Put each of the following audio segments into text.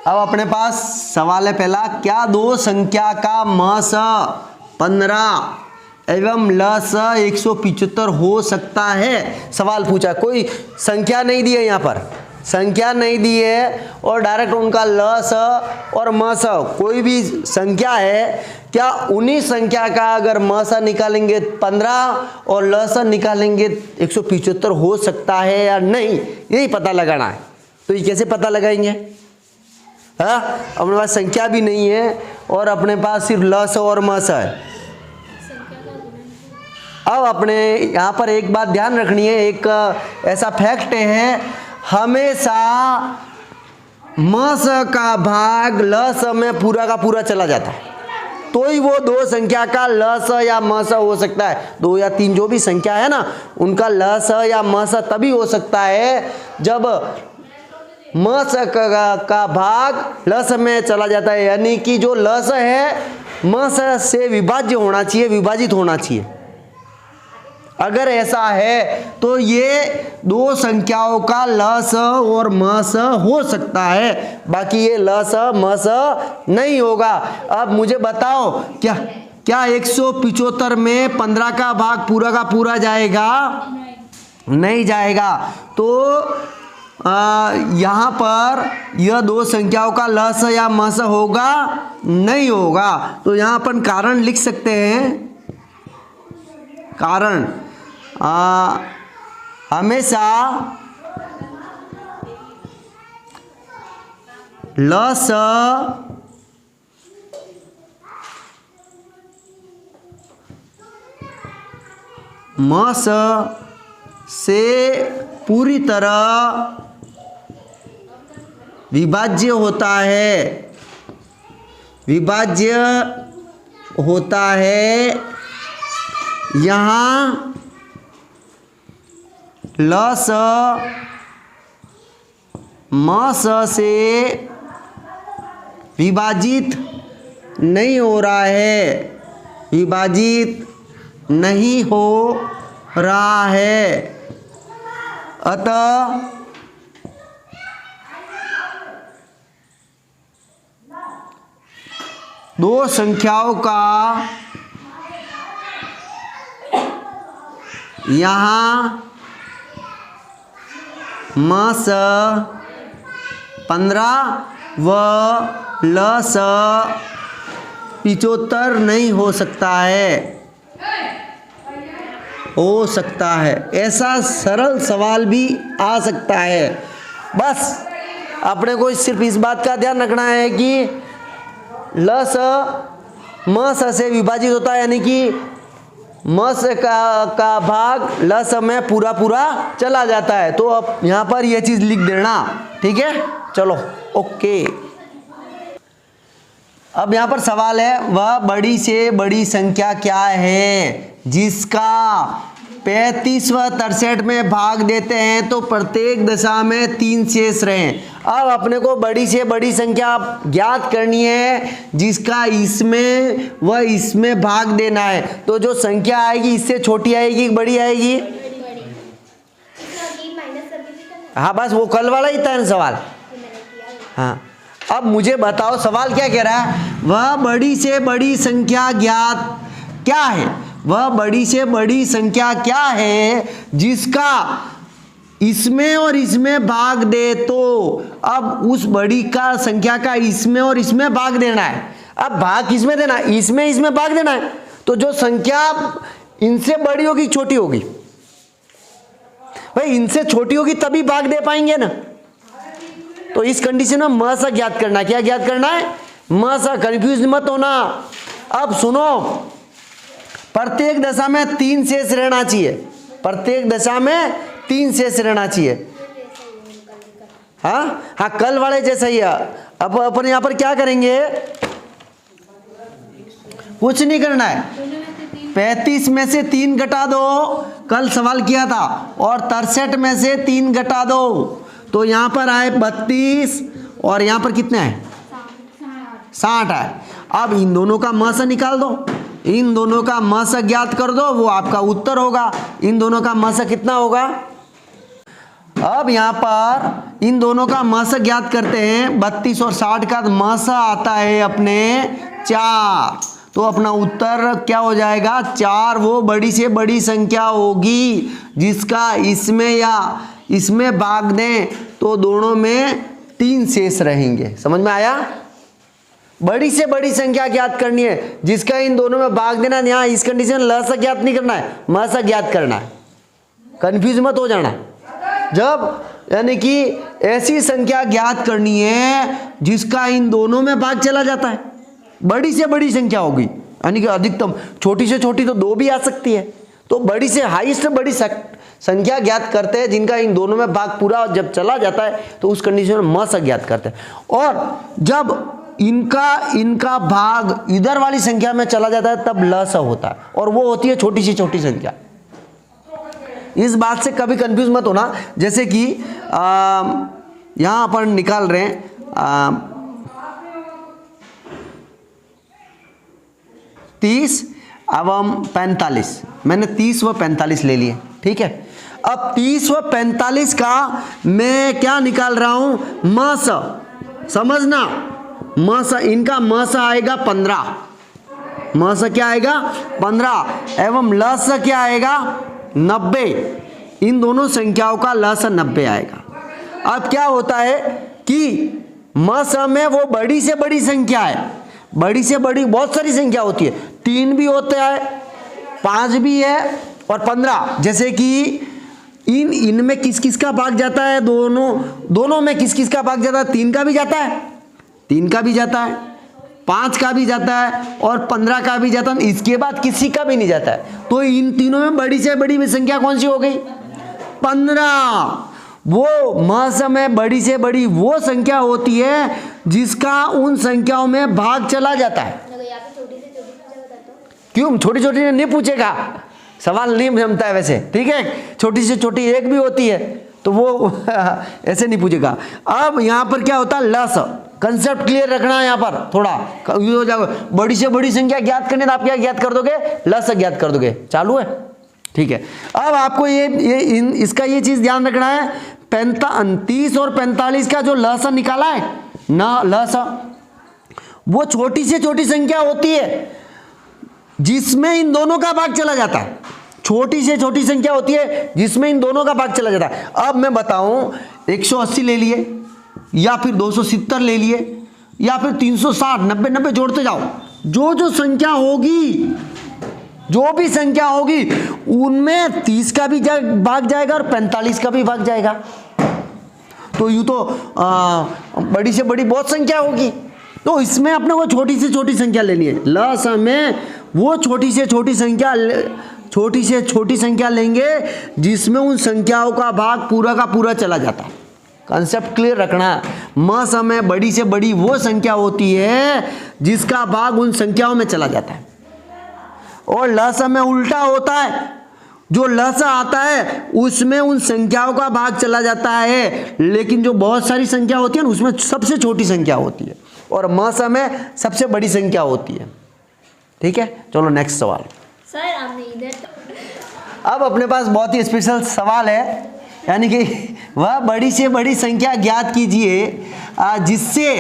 अब अपने पास सवाल है पहला, क्या दो संख्या का म 15 एवं ल 175 हो सकता है? सवाल पूछा, कोई संख्या नहीं दी है, यहाँ पर संख्या नहीं दी है और डायरेक्ट उनका ल और म कोई भी संख्या है, क्या उन्हीं संख्या का अगर म निकालेंगे 15 और ल निकालेंगे 175 हो सकता है या नहीं, यही पता लगाना है। तो ये कैसे पता लगाएंगे? हाँ, अपने पास संख्या भी नहीं है और अपने पास सिर्फ ल और म है। अब अपने यहाँ पर एक बात ध्यान रखनी है, एक ऐसा फैक्ट है, हमेशा म का भाग ल में पूरा का पूरा चला जाता है, तो ही वो दो संख्या का ल या म हो सकता है। 2 या 3 जो भी संख्या है ना, उनका ल या म तभी हो सकता है जब म का भाग ल में चला जाता है, यानी कि जो ल है म से विभाज्य होना चाहिए, विभाजित होना चाहिए। अगर ऐसा है तो ये दो संख्याओं का ल और म हो सकता है, बाकी ये ल म नहीं होगा। अब मुझे बताओ, क्या 175 में 15 का भाग पूरा का पूरा जाएगा? नहीं जाएगा। तो यहाँ पर यह दो संख्याओं का ल या म होगा? नहीं होगा। तो यहाँ अपन कारण लिख सकते हैं, कारण हमेशा ल म से पूरी तरह विभाज्य होता है, विभाज्य होता है। यहाँ ल म से विभाजित नहीं हो रहा है, विभाजित नहीं हो रहा है, अतः दो संख्याओं का यहाँ म 15 व ल 75 नहीं हो सकता है, हो सकता है। ऐसा सरल सवाल भी आ सकता है। बस अपने को सिर्फ इस बात का ध्यान रखना है कि ल म से विभाजित होता है, यानी कि म का भाग ल में पूरा पूरा चला जाता है। तो अब यहाँ पर यह चीज़ लिख देना, ठीक है? चलो ओके। अब यहाँ पर सवाल है, वह बड़ी से बड़ी संख्या क्या है जिसका 35वां 63 में भाग देते हैं तो प्रत्येक दशा में 3 शेष रहें। अब अपने को बड़ी से बड़ी संख्या ज्ञात करनी है जिसका इसमें व इसमें भाग देना है। तो जो संख्या आएगी इससे छोटी आएगी, बड़ी आएगी? हाँ, बस वो कल वाला ही था ना सवाल। हाँ, अब मुझे बताओ सवाल क्या कह रहा है? वह बड़ी से बड़ी संख्या ज्ञात क्या है? वह बड़ी से बड़ी संख्या क्या है जिसका इसमें और इसमें भाग दे? तो अब उस बड़ी का संख्या का इसमें और इसमें भाग देना है। अब भाग किसमें देना है? इसमें इसमें भाग देना है। तो जो संख्या इनसे बड़ी होगी छोटी होगी? भाई इनसे छोटी होगी तभी भाग दे पाएंगे ना। तो इस कंडीशन में म सा ज्ञात करना है। क्या ज्ञात करना है? म सा। कंफ्यूज मत होना। अब सुनो, प्रत्येक दशा में 3 शेष रहना चाहिए, प्रत्येक दशा में 3 शेष रहना चाहिए। हाँ हाँ, कल वाले जैसा ही है। अब अपन यहाँ पर क्या करेंगे? कुछ नहीं करना है। 35 में से 3 घटा दो, कल सवाल किया था, और 63 में से 3 घटा दो, तो यहाँ पर आए 32 और यहाँ पर कितने आए? 60 आए। अब इन दोनों का म से निकाल दो, इन दोनों का म से ज्ञात कर दो, वो आपका उत्तर होगा। इन दोनों का म से कितना होगा? अब यहाँ पर इन दोनों का मस ज्ञात करते हैं। 32 और 60 का मस आता है अपने 4, तो अपना उत्तर क्या हो जाएगा 4। वो बड़ी से बड़ी संख्या होगी जिसका इसमें या इसमें भाग दें तो दोनों में 3 शेष रहेंगे। समझ में आया? बड़ी से बड़ी संख्या ज्ञात करनी है जिसका इन दोनों में भाग देना। यहाँ इस कंडीशन लस ज्ञात नहीं करना है, मस ज्ञात करना है। कंफ्यूज मत हो जाना। जब यानी कि ऐसी संख्या ज्ञात करनी है जिसका इन दोनों में भाग चला जाता है, बड़ी से बड़ी संख्या होगी, यानी कि अधिकतम। छोटी से छोटी तो 2 भी आ सकती है, तो बड़ी से हाईएस्ट बड़ी संख्या ज्ञात करते हैं जिनका इन दोनों में भाग पूरा जब चला जाता है तो उस कंडीशन में मस ज्ञात करते हैं। और जब इनका भाग इधर वाली संख्या में चला जाता है तब लस होता है, और वो होती है छोटी से छोटी संख्या। इस बात से कभी कंफ्यूज मत होना। जैसे कि यहां पर निकाल रहे हैं 30 एवं 45, मैंने 30 व 45 ले लिए, ठीक है। अब 30 व 45 का मैं क्या निकाल रहा हूं, मस। समझना, मस, इनका मस आएगा 15, मस क्या आएगा 15, एवं लस क्या आएगा 90। इन दोनों संख्याओं का लस 90 आएगा। अब क्या होता है कि मस में वो बड़ी से बड़ी संख्या है, बड़ी से बड़ी बहुत सारी संख्या होती है, 3 भी होता है, 5 भी है और 15। जैसे कि इनमें किस किस का भाग जाता है, दोनों में किस किस का भाग जाता है, 3 का भी जाता है, 3 का भी जाता है, 5 का भी जाता है और 15 का भी जाता है। इसके बाद किसी का भी नहीं जाता है। तो इन तीनों में बड़ी से बड़ी संख्या कौन सी हो गई 15। वो मस में बड़ी से बड़ी वो संख्या होती है जिसका उन संख्याओं में भाग चला जाता है। क्यों छोटी छोटी नहीं पूछेगा, सवाल नहीं जमता है वैसे, ठीक है। छोटी से छोटी 1 भी होती है तो वो ऐसे नहीं पूछेगा। अब यहां पर क्या होता है लस, कंसेप्ट क्लियर रखना है। यहाँ पर थोड़ा यूज हो जाएगा, बड़ी से बड़ी संख्या ज्ञात करनी तो आप क्या ज्ञात कर दोगे, लस ज्ञात कर दोगे। चालू है, ठीक है। अब आपको इसका ये चीज ध्यान रखना है, 30 और 45 का जो लस निकाला है ना, लस वो छोटी से छोटी संख्या होती है जिसमें इन दोनों का भाग चला जाता है। छोटी से छोटी संख्या होती है जिसमें इन दोनों का भाग चला जाता है। अब मैं बताऊं 180 ले लिए या फिर 270 ले लिए या फिर 360, 90 जोड़ते जाओ। जो जो संख्या होगी, जो भी संख्या होगी उनमें 30 का भी भाग जाएगा और 45 का भी भाग जाएगा। तो यूं तो बड़ी से बड़ी बहुत संख्या होगी, तो इसमें अपने को छोटी से छोटी संख्या लेनी है। लस में वो छोटी से छोटी संख्या लेंगे जिसमें उन संख्याओं का भाग पूरा का पूरा चला जाता है। कंसेप्ट क्लियर रखना। मस में बड़ी से बड़ी वो संख्या होती है जिसका भाग उन संख्याओं में चला जाता है, और लस में उल्टा होता है। जो लस आता है उसमें उन संख्याओं का भाग चला जाता है, लेकिन जो बहुत सारी संख्या होती है ना उसमें सबसे छोटी संख्या होती है, और मस में सबसे बड़ी संख्या होती है। ठीक है, चलो नेक्स्ट सवाल। सर आपने इधर अब अपने पास बहुत ही स्पेशल सवाल है, यानी कि वह बड़ी से बड़ी संख्या ज्ञात कीजिए जिससे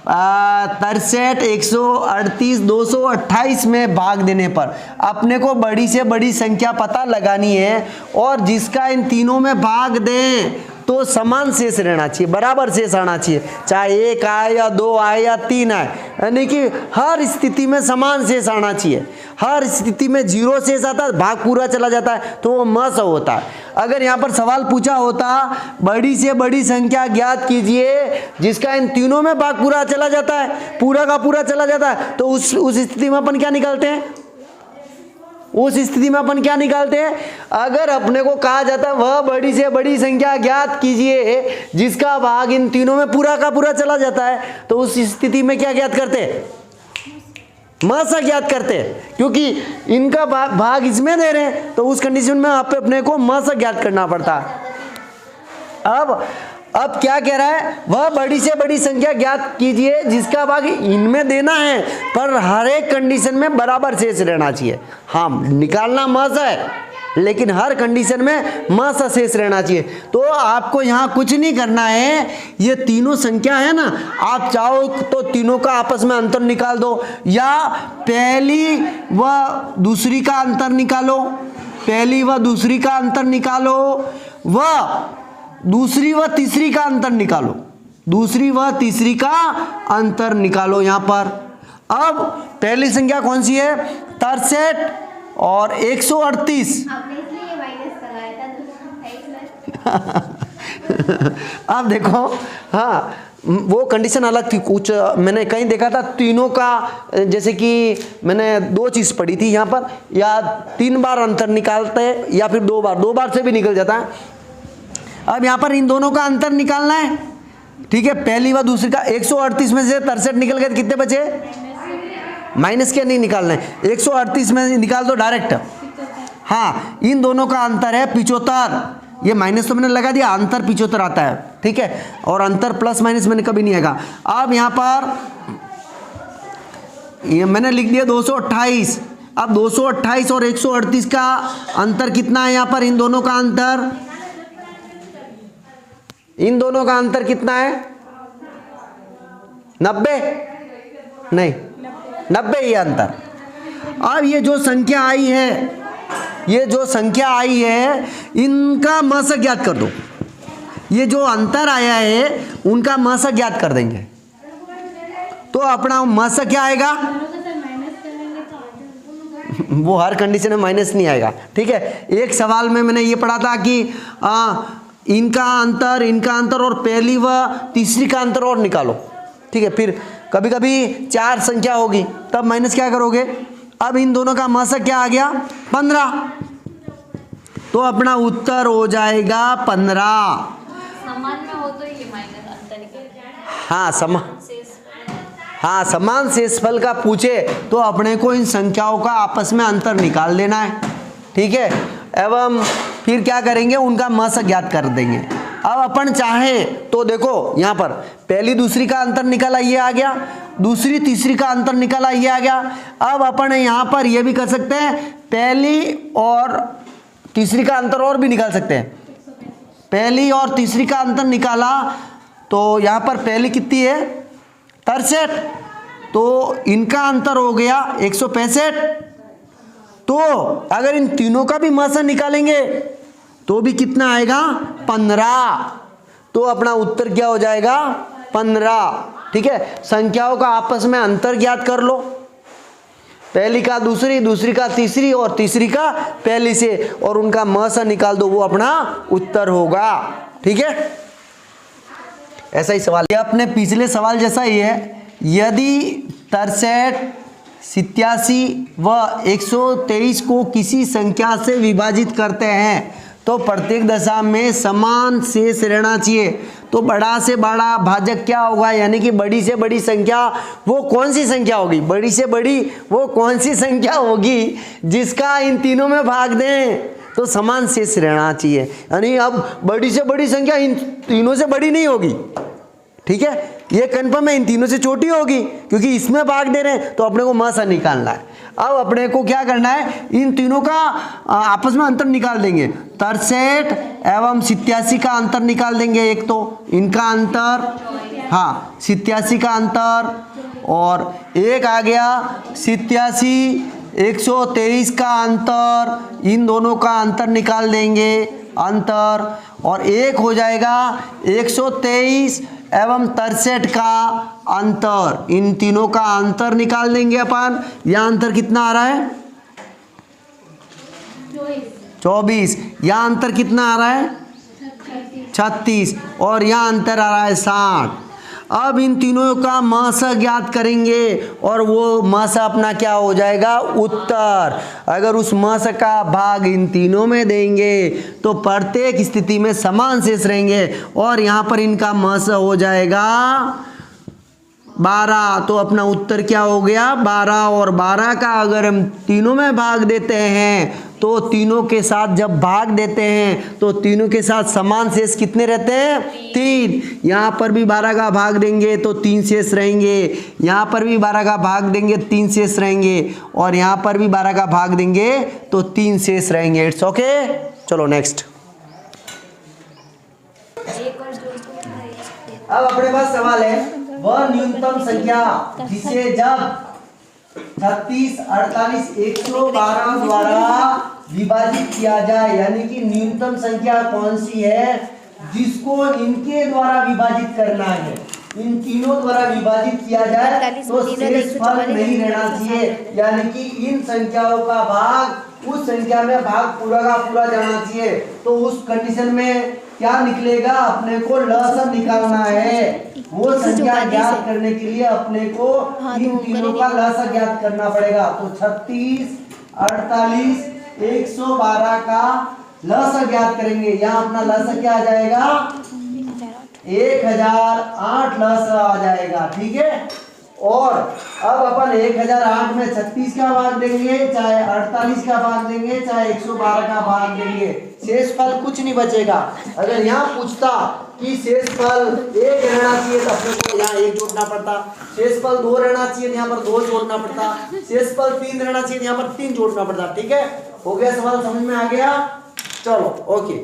63, 138, 228 में भाग देने पर अपने को बड़ी से बड़ी संख्या पता लगानी है, और जिसका इन तीनों में भाग दें तो समान शेष रहना चाहिए, बराबर शेष आना चाहिए, चाहे 1 आए या 2 आए या 3 आए, यानी कि हर स्थिति में समान शेष आना चाहिए। हर स्थिति में 0 शेष आता है, भाग पूरा चला जाता है, तो वो मस होता है। अगर यहाँ पर सवाल पूछा होता बड़ी से बड़ी संख्या ज्ञात कीजिए जिसका इन तीनों में भाग पूरा चला जाता है, पूरा का पूरा चला जाता है, तो उस स्थिति में अपन क्या निकालते हैं, उस स्थिति में अपन क्या निकालते हैं। अगर अपने को कहा जाता है वह बड़ी से बड़ी संख्या ज्ञात कीजिए जिसका भाग इन तीनों में पूरा का पूरा चला जाता है, तो उस स्थिति में क्या ज्ञात करते हैं, मस ज्ञात करते हैं, क्योंकि इनका भाग इसमें दे रहे हैं, तो उस कंडीशन में आप अपने को मस ज्ञात करना पड़ता है। अब क्या कह रहा है, वह बड़ी से बड़ी संख्या ज्ञात कीजिए जिसका भाग इनमें देना है पर हर एक कंडीशन में बराबर शेष रहना चाहिए। हाँ, निकालना मस है, लेकिन हर कंडीशन में म सा शेष रहना चाहिए। तो आपको यहाँ कुछ नहीं करना है, ये तीनों संख्या है ना, आप चाहो तो तीनों का आपस में अंतर निकाल दो, या पहली व दूसरी का अंतर निकालो, पहली व दूसरी का अंतर निकालो, व दूसरी व तीसरी का अंतर निकालो, दूसरी व तीसरी का अंतर निकालो। यहाँ पर अब पहली संख्या कौन सी है? 63 और 138। अब देखो, हाँ वो कंडीशन अलग थी, कुछ मैंने कहीं देखा था तीनों का, जैसे कि मैंने दो चीज़ पढ़ी थी यहाँ पर, या 3 बार अंतर निकालते हैं या फिर 2 बार, 2 बार से भी निकल जाता है। अब यहाँ पर इन दोनों का अंतर निकालना है, ठीक है। पहली व दूसरी का 138 में से 63 निकल गए, कितने बचे? माइनस के नहीं निकालना है, 138 में निकाल दो डायरेक्ट। हाँ, इन दोनों का अंतर है 75, ये माइनस तो मैंने लगा दिया, अंतर 75 आता है, ठीक है। और अंतर प्लस माइनस मैंने कभी नहीं आएगा। अब यहाँ पर ये मैंने लिख दिया 228। अब 228 और 138 का अंतर कितना है? यहाँ पर इन दोनों का अंतर, इन दोनों का अंतर कितना है? 90 नहीं, 90 ये अंतर। अब ये जो संख्या आई है, ये जो संख्या आई है, इनका मसक ज्ञात कर दो। ये जो अंतर आया है उनका मसक ज्ञात कर देंगे, तो अपना मसक क्या आएगा? वो हर कंडीशन में माइनस नहीं आएगा, ठीक है। एक सवाल में मैंने ये पढ़ा था कि इनका अंतर और पहली व तीसरी का अंतर और निकालो, ठीक है। फिर कभी कभी 4 संख्या होगी, तब माइनस क्या करोगे? अब इन दोनों का मसक क्या आ गया? 15, तो अपना उत्तर हो जाएगा 15। समान में हो तो ये माइनस अंतर के, हाँ समान शेषफल का पूछे तो अपने को इन संख्याओं का आपस में अंतर निकाल देना है, ठीक है। एवं फिर क्या करेंगे? उनका मसक ज्ञात कर देंगे। अब अपन चाहे तो देखो, यहाँ पर पहली दूसरी का अंतर निकाला, ये आ गया, दूसरी तीसरी का अंतर निकाला, ये आ गया। अब अपन यहाँ पर ये भी कर सकते हैं, पहली और तीसरी का अंतर और भी निकाल सकते हैं। पहली और तीसरी का अंतर निकाला तो यहाँ पर पहली कितनी है? 63, तो इनका अंतर हो गया 165। तो अगर इन तीनों का भी मसक निकालेंगे तो भी कितना आएगा? 15। तो अपना उत्तर क्या हो जाएगा? 15, ठीक है। संख्याओं का आपस में अंतर ज्ञात कर लो, पहली का दूसरी, दूसरी का तीसरी और तीसरी का पहली से, और उनका मसक निकाल दो, वो अपना उत्तर होगा, ठीक है। ऐसा ही सवाल, ये अपने पिछले सवाल जैसा ही है। यदि 63, 87 व 123 को किसी संख्या से विभाजित करते हैं तो प्रत्येक दशा में समान शेष रहना चाहिए। तो बड़ा से बड़ा भाजक क्या होगा? यानी कि बड़ी से बड़ी संख्या वो कौन सी संख्या होगी? बड़ी से बड़ी वो कौन सी संख्या होगी जिसका इन तीनों में भाग दें तो समान शेष रहना चाहिए। यानी अब बड़ी से बड़ी संख्या इन तीनों से बड़ी नहीं होगी, ठीक है। ये कन्फर्म है, इन तीनों से छोटी होगी, क्योंकि इसमें भाग दे रहे हैं तो अपने को मसक निकालना है। अब अपने को क्या करना है? इन तीनों का आपस में अंतर निकाल देंगे। 63 एवं 87 का अंतर निकाल देंगे। एक तो इनका अंतर, हाँ 87 का अंतर, और एक आ गया 87 123 का अंतर, इन दोनों का अंतर निकाल देंगे, अंतर, और एक हो जाएगा 123 एवं 63 का अंतर, इन तीनों का अंतर निकाल देंगे अपन। यह अंतर कितना आ रहा है? 24। यह अंतर कितना आ रहा है? 36, और यह अंतर आ रहा है 60। अब इन तीनों का मसक ज्ञात करेंगे और वो मसक अपना क्या हो जाएगा? उत्तर। अगर उस मसक का भाग इन तीनों में देंगे तो प्रत्येक स्थिति में समान शेष रहेंगे, और यहाँ पर इनका मसक हो जाएगा 12, तो अपना उत्तर क्या हो गया 12। और 12 का अगर हम तीनों में भाग देते हैं तो तीनों के साथ जब भाग देते हैं तो तीनों के साथ समान शेष कितने रहते हैं 3। यहाँ पर भी 12 का भाग देंगे तो 3 शेष रहेंगे, यहाँ पर भी 12 का भाग देंगे 3 शेष रहेंगे, और यहाँ पर भी 12 का भाग देंगे तो 3 शेष रहेंगे। It's okay. चलो नेक्स्ट। एक और जोड़ दो। अब अपने पास सवाल है वह न्यूनतम संख्या जिसे जब 36, 48, 112 द्वारा विभाजित किया जाए, यानी कि न्यूनतम संख्या कौन सी है जिसको इनके द्वारा विभाजित करना है, इन तीनों द्वारा विभाजित किया जाए तो शेषफल नहीं रहना चाहिए, यानी कि इन संख्याओं का भाग उस संख्या में भाग पूरा का पूरा जाना चाहिए। तो उस कंडीशन में क्या निकलेगा, अपने को लसम निकालना है। वो संख्या ज्ञात करने के लिए अपने को इन तीनों का लसम ज्ञात करना पड़ेगा। तो 36, 48, 112 का लसम ज्ञात करेंगे। यहाँ अपना लसम क्या आ जाएगा 1008 लसम आ जाएगा। ठीक है। और अब अपन 1008 में 36 का भाग देंगे, चाहे 48 का भाग देंगे, चाहे 112 का भाग देंगे, शेषफल कुछ नहीं बचेगा। अगर यहाँ पूछता कि शेषफल 1 रहना चाहिए तो अपने को यहाँ 1 जोड़ना पड़ता, शेषफल 2 रहना चाहिए यहाँ पर 2 जोड़ना पड़ता, शेषफल 3 रहना चाहिए यहाँ पर 3 जोड़ना पड़ता। ठीक है, हो गया सवाल समझ में आ गया। चलो ओके।